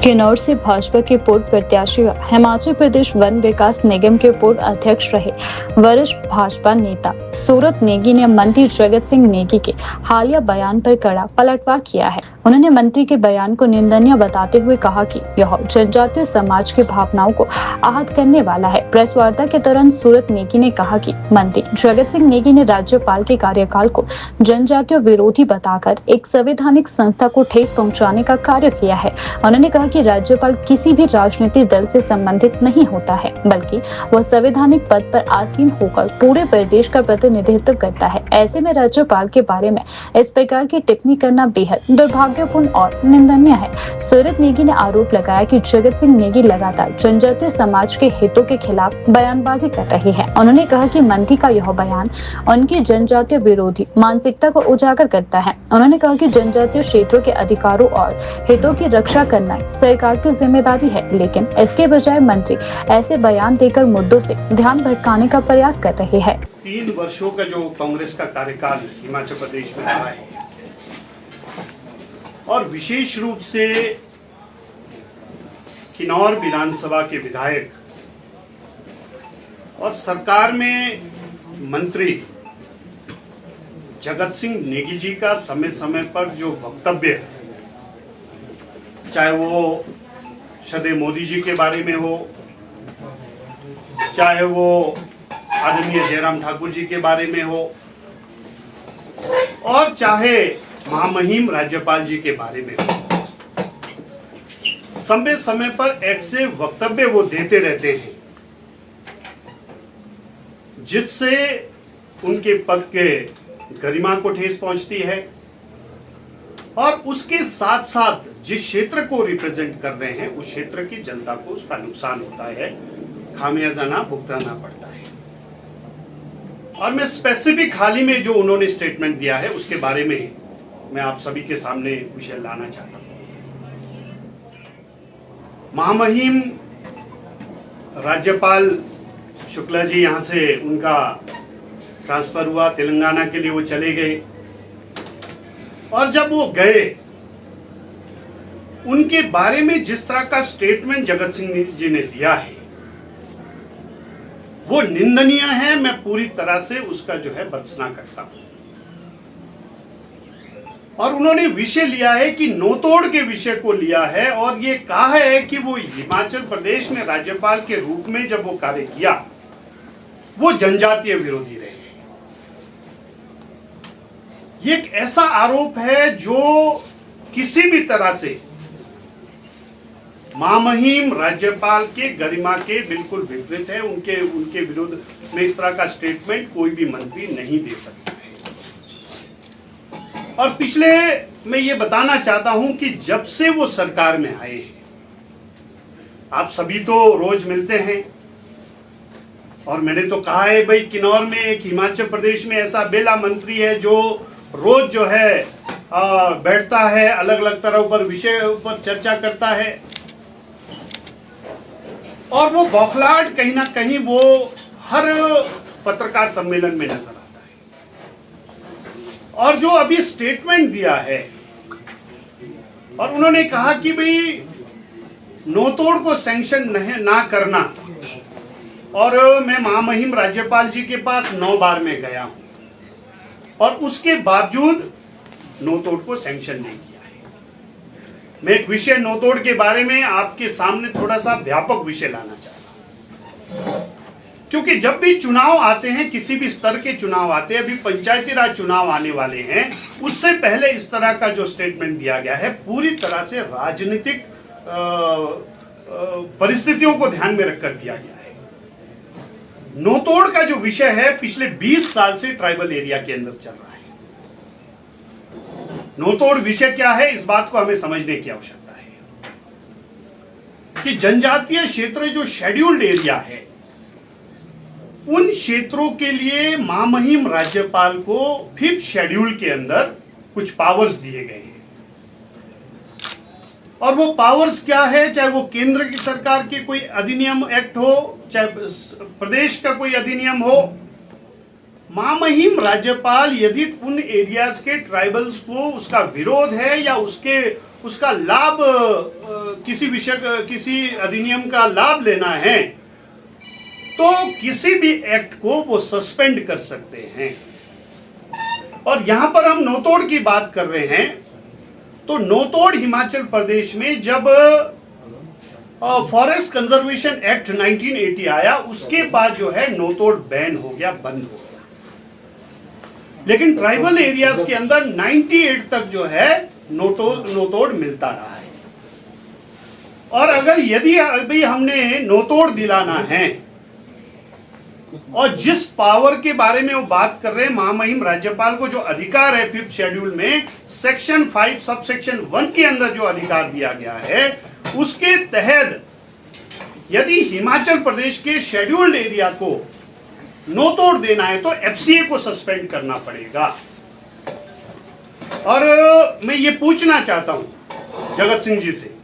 किन्नौर से भाजपा के पूर्व प्रत्याशी हिमाचल प्रदेश वन विकास निगम के पूर्व अध्यक्ष रहे वरिष्ठ भाजपा नेता सूरत नेगी ने मंत्री जगत सिंह नेगी के हालिया बयान पर कड़ा पलटवार किया है। उन्होंने मंत्री के बयान को निंदनीय बताते हुए कहा कि यह जनजातीय समाज की भावनाओं को आहत करने वाला है। प्रेस वार्ता के दौरान सूरत नेगी ने कहा कि मंत्री जगत सिंह नेगी ने राज्यपाल के कार्यकाल को जनजातीय विरोधी बताकर एक संवैधानिक संस्था को ठेस पहुंचाने का कार्य किया है। उन्होंने कहा कि राज्यपाल किसी भी राजनीतिक दल से संबंधित नहीं होता है, बल्कि वह संवैधानिक पद पर आसीन होकर पूरे प्रदेश का प्रतिनिधित्व करता है। ऐसे में राज्यपाल के बारे में इस प्रकार की टिप्पणी करना बेहद दुर्भाग्यपूर्ण और निंदनीय है। सूरत नेगी ने आरोप लगाया कि जगत सिंह नेगी लगातार जनजातीय समाज के हितों के खिलाफ बयानबाजी कर रहे हैं। उन्होंने कहा कि मंत्री का यह बयान उनकी जनजातीय विरोधी मानसिकता को उजागर करता है। उन्होंने कहा कि जनजातीय क्षेत्रों के अधिकारों और हितों की रक्षा करना सरकार की जिम्मेदारी है, लेकिन इसके बजाय मंत्री ऐसे बयान देकर मुद्दों से ध्यान भटकाने का प्रयास कर रहे हैं। 3 वर्षों का जो कांग्रेस का कार्यकाल हिमाचल प्रदेश में रहा है और विशेष रूप से किन्नौर विधानसभा के विधायक और सरकार में मंत्री जगत सिंह नेगी जी का समय समय पर जो वक्तव्य, चाहे वो श्रद्धेय मोदी जी के बारे में हो, चाहे वो आदरणीय जयराम ठाकुर जी के बारे में हो, और चाहे महामहिम राज्यपाल जी के बारे में हो, समय समय पर ऐसे वक्तव्य वो देते रहते हैं जिससे उनके पद के गरिमा को ठेस पहुंचती है और उसके साथ साथ जिस क्षेत्र को रिप्रेजेंट कर रहे हैं उस क्षेत्र की जनता को उसका नुकसान होता है, खामियाजाना भुगतना पड़ता है। और मैं स्पेसिफिक हाल ही में जो उन्होंने स्टेटमेंट दिया है उसके बारे में मैं आप सभी के सामने विषय लाना चाहता हूं। महामहिम राज्यपाल शुक्ला जी यहां से उनका ट्रांसफर हुआ, तेलंगाना के लिए वो चले गए और जब वो गए उनके बारे में जिस तरह का स्टेटमेंट जगत सिंह जी ने दिया है वो निंदनीय है। मैं पूरी तरह से उसका जो है भर्त्सना करता हूं। और उन्होंने विषय लिया है कि नौतोड़ के विषय को लिया है और ये कहा है कि वो हिमाचल प्रदेश में राज्यपाल के रूप में जब वो कार्य किया वो जनजातीय विरोधी रहे। ये एक ऐसा आरोप है जो किसी भी तरह से महामहिम राज्यपाल के गरिमा के बिल्कुल विपरीत है। उनके विरुद्ध में इस तरह का स्टेटमेंट कोई भी मंत्री नहीं दे सकता है। और पिछले मैं ये बताना चाहता हूं कि जब से वो सरकार में आए हैं, आप सभी तो रोज मिलते हैं और मैंने तो कहा है भाई किन्नौर में एक हिमाचल प्रदेश में ऐसा बेला मंत्री है जो रोज जो है बैठता है, अलग अलग तरह पर विषय पर चर्चा करता है और वो बौखलाहट कहीं ना कहीं वो हर पत्रकार सम्मेलन में नजर आता है। और जो अभी स्टेटमेंट दिया है और उन्होंने कहा कि भाई नौतोड़ को सैंक्शन ना करना, और मैं महामहिम राज्यपाल जी के पास 9 बार में गया हूं और उसके बावजूद नौतोड़ को सैंक्शन नहीं किया है। मैं एक विषय नौतोड़ के बारे में आपके सामने थोड़ा सा व्यापक विषय लाना चाहता हूं, क्योंकि जब भी चुनाव आते हैं, किसी भी स्तर के चुनाव आते हैं, अभी पंचायती राज चुनाव आने वाले हैं, उससे पहले इस तरह का जो स्टेटमेंट दिया गया है पूरी तरह से राजनीतिक परिस्थितियों को ध्यान में रखकर दिया गया है। नौतोड़ का जो विषय है पिछले 20 साल से ट्राइबल एरिया के अंदर चल रहा है। नौतोड़ विषय क्या है, इस बात को हमें समझने की आवश्यकता है कि जनजातीय क्षेत्र जो शेड्यूल्ड एरिया है उन क्षेत्रों के लिए महामहिम राज्यपाल को 5th शेड्यूल के अंदर कुछ पावर्स दिए गए हैं। और वो पावर्स क्या है, चाहे वो केंद्र की सरकार के कोई अधिनियम एक्ट हो, चाहे प्रदेश का कोई अधिनियम हो, महामहिम राज्यपाल यदि उन एरियाज के ट्राइबल्स को उसका विरोध है या उसका लाभ किसी अधिनियम का लाभ लेना है तो किसी भी एक्ट को वो सस्पेंड कर सकते हैं। और यहां पर हम नौतोड़ की बात कर रहे हैं तो नौतोड़ हिमाचल प्रदेश में जब फॉरेस्ट कंजर्वेशन एक्ट 1980 आया उसके बाद जो है नौतोड़ बैन हो गया, बंद हो गया। लेकिन ट्राइबल एरियाज के अंदर 98 तक जो है नौतोड़ मिलता रहा है। और अगर यदि अभी हमने नौतोड़ दिलाना है और जिस पावर के बारे में वो बात कर रहे हैं, महामहिम राज्यपाल को जो अधिकार है 5th शेड्यूल में सेक्शन 5 सब सेक्शन 1 के अंदर जो अधिकार दिया गया है उसके तहत यदि हिमाचल प्रदेश के शेड्यूल्ड एरिया को नौतोड़ देना है तो एफसीए को सस्पेंड करना पड़ेगा। और मैं ये पूछना चाहता हूं जगत सिंह जी से,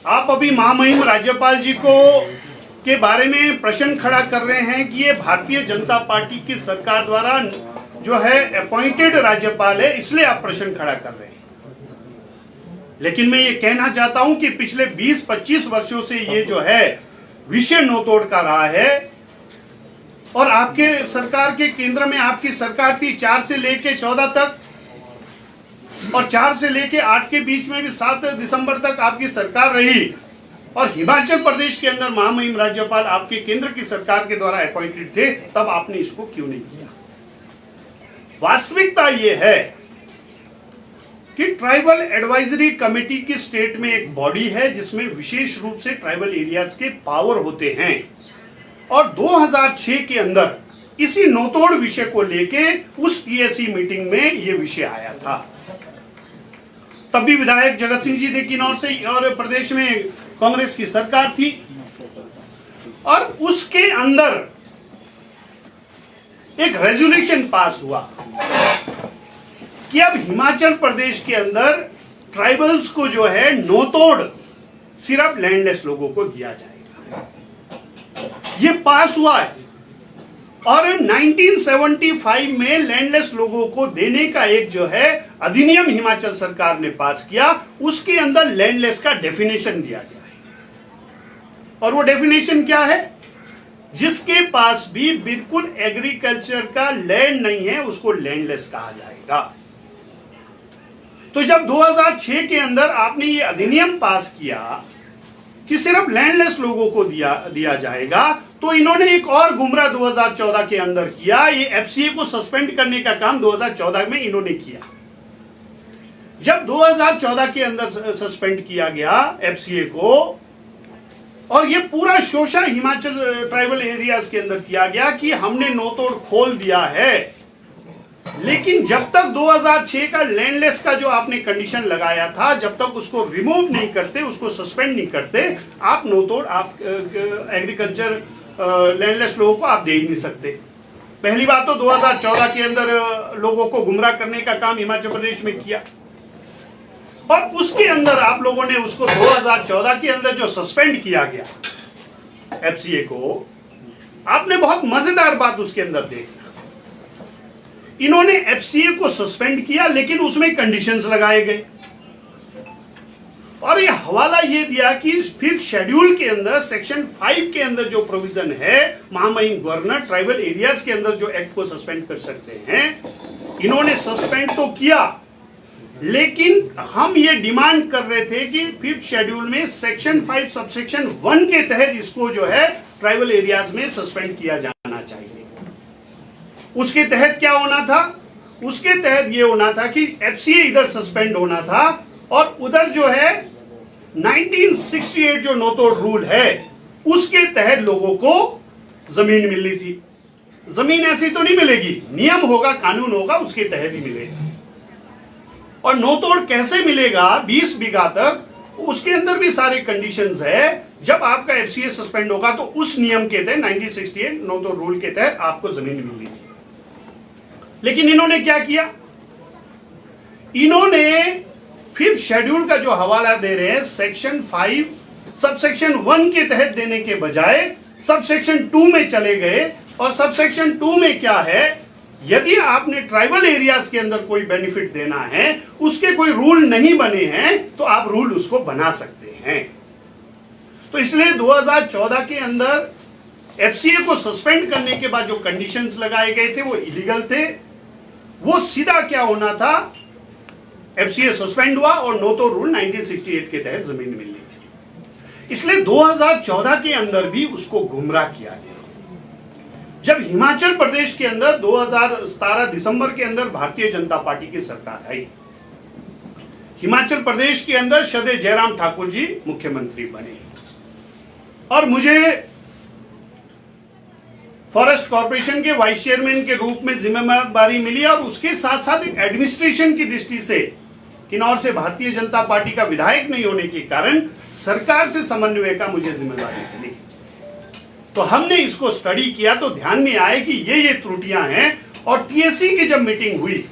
आप अभी महामहिम राज्यपाल जी को के बारे में प्रश्न खड़ा कर रहे हैं कि ये भारतीय जनता पार्टी की सरकार द्वारा जो है अपॉइंटेड राज्यपाल है, इसलिए आप प्रश्न खड़ा कर रहे हैं। लेकिन मैं ये कहना चाहता हूं कि पिछले 20-25 वर्षों से ये जो है विषय नौतोड़ का रहा है। और आपके सरकार के केंद्र में आपकी सरकार थी 4 से लेके 14 तक, और 4 से लेके 8 के बीच में भी 7 दिसंबर तक आपकी सरकार रही। और हिमाचल प्रदेश के अंदर महामहिम राज्यपाल आपके केंद्र की सरकार के द्वारा अपॉइंटेड थे, तब आपने इसको क्यों नहीं किया? वास्तविकता यह है कि ट्राइबल एडवाइजरी कमेटी की स्टेट में एक बॉडी है जिसमें विशेष रूप से ट्राइबल एरियाज के पावर होते हैं। और 2006 के अंदर इसी नौतोड़ विषय को लेके उस टीएससी मीटिंग में यह विषय आया था। तब भी विधायक जगत सिंह जी थे किन्नौर से और प्रदेश में कांग्रेस की सरकार थी। और उसके अंदर एक रेजोल्यूशन पास हुआ कि अब हिमाचल प्रदेश के अंदर ट्राइबल्स को जो है नौतोड़ सिर्फ लैंडलेस लोगों को दिया जाएगा। ये पास हुआ है। और 1975 में लैंडलेस लोगों को देने का एक जो है अधिनियम हिमाचल सरकार ने पास किया, उसके अंदर लैंडलेस का डेफिनेशन दिया गया है। और वो डेफिनेशन क्या है? जिसके पास भी बिल्कुल एग्रीकल्चर का लैंड नहीं है उसको लैंडलेस कहा जाएगा। तो जब 2006 के अंदर आपने ये अधिनियम पास किया कि सिर्फ लैंडलेस लोगों को दिया जाएगा, तो इन्होंने एक और गुमराह 2014 के अंदर किया। ये एफसीए को सस्पेंड करने का काम 2014 में इन्होंने किया। जब 2014 के अंदर सस्पेंड किया गया एफसीए को, और ये पूरा शोषण हिमाचल ट्राइबल एरियाज के अंदर किया गया कि हमने नौतोड़ खोल दिया है, लेकिन जब तक 2006 का लैंडलेस का जो आपने कंडीशन लगाया था, जब तक उसको रिमूव नहीं करते, उसको सस्पेंड नहीं करते, आप नौतोड़ आप एग्रीकल्चर लैंडलेस लोगों को आप दे ही नहीं सकते। पहली बात तो 2014 के अंदर लोगों को गुमराह करने का काम हिमाचल प्रदेश में किया, और उसके अंदर आप लोगों ने उसको 2014 के अंदर जो सस्पेंड किया गया एफसीए को, आपने बहुत मजेदार बात उसके अंदर देखा। इन्होंने एफसीए को सस्पेंड किया लेकिन उसमें कंडीशंस लगाए गए, और ये हवाला ये दिया कि फिर शेड्यूल के अंदर सेक्शन 5 के अंदर जो प्रोविजन है, महामहिम गवर्नर ट्राइबल एरियाज के अंदर जो एक्ट को सस्पेंड कर सकते हैं, इन्होंने सस्पेंड तो किया, लेकिन हम ये डिमांड कर रहे थे कि 5th शेड्यूल में सेक्शन 5 सबसेक्शन 1 के तहत इसको जो है ट्राइबल एरियाज में सस्पेंड किया जाना चाहिए। उसके तहत क्या होना था? उसके तहत ये होना था कि एफसीए इधर सस्पेंड होना था, और उधर जो है 1968 जो नौतोड़ रूल है उसके तहत लोगों को जमीन मिलनी थी। जमीन ऐसी तो नहीं मिलेगी, नियम होगा, कानून होगा, उसके तहत ही मिलेगा। और नौतोड़ कैसे मिलेगा 20 बीघा तक, उसके अंदर भी सारे कंडीशंस है। जब आपका एफसीए सस्पेंड होगा तो उस नियम के तहत 1968 नौतोड़ रूल के तहत आपको जमीन मिलनी थी। लेकिन इन्होंने क्या किया? इन्होंने 5th शेड्यूल का जो हवाला दे रहे हैं सेक्शन 5 सबसेक्शन 1 के तहत देने के बजाय सबसेक्शन 2 में चले गए। और सबसेक्शन 2 में क्या है? यदि आपने ट्राइबल एरियाज के अंदर कोई बेनिफिट देना है, उसके कोई रूल नहीं बने हैं, तो आप रूल उसको बना सकते हैं। तो इसलिए 2014 के अंदर एफसीए को सस्पेंड करने के बाद जो कंडीशंस लगाए गए थे वो इलीगल थे। वो सीधा क्या होना था, एफसीए सस्पेंड हुआ और नो तो रूल 1968 के तहत जमीन मिलनी थी। इसलिए 2014 के अंदर भी उसको गुमराह किया गया। जब हिमाचल प्रदेश के अंदर 2017 दिसंबर के अंदर भारतीय जनता पार्टी की सरकार आई, हिमाचल प्रदेश के अंदर श्रद्धेय जयराम ठाकुर जी मुख्यमंत्री बने और मुझे फॉरेस्ट कॉर्पोरेशन के वाइस चेयरमैन के रूप में जिम्मेदारी मिली और उसके साथ साथ एक एडमिनिस्ट्रेशन की दृष्टि से किन्नौर से भारतीय जनता पार्टी का विधायक नहीं होने के कारण सरकार से समन्वय का मुझे जिम्मेदारी मिली। तो हमने इसको स्टडी किया तो ध्यान में आए कि ये त्रुटियां हैं और टीएससी की जब मीटिंग हुई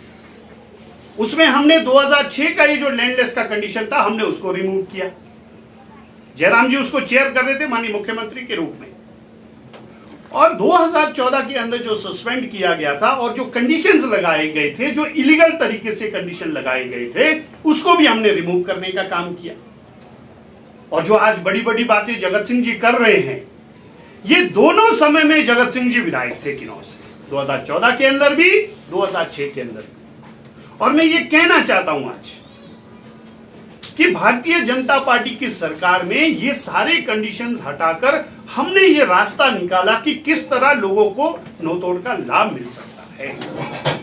उसमें हमने 2006 का ये जो लैंडलेस का कंडीशन था हमने उसको रिमूव किया। जयराम जी उसको चेयर कर रहे थे माननीय मुख्यमंत्री के रूप में, और 2014 के अंदर जो सस्पेंड किया गया था और जो कंडीशंस लगाए गए थे, जो इलीगल तरीके से कंडीशन लगाए गए थे, उसको भी हमने रिमूव करने का काम किया। और जो आज बड़ी बड़ी बातें जगत सिंह जी कर रहे हैं, ये दोनों समय में जगत सिंह जी विधायक थे किन्नौर से, 2014 के अंदर भी 2006 के अंदर भी। और मैं ये कहना चाहता हूं आज कि भारतीय जनता पार्टी की सरकार में ये सारे कंडीशंस हटाकर हमने ये रास्ता निकाला कि किस तरह लोगों को नौतोड़ का लाभ मिल सकता है।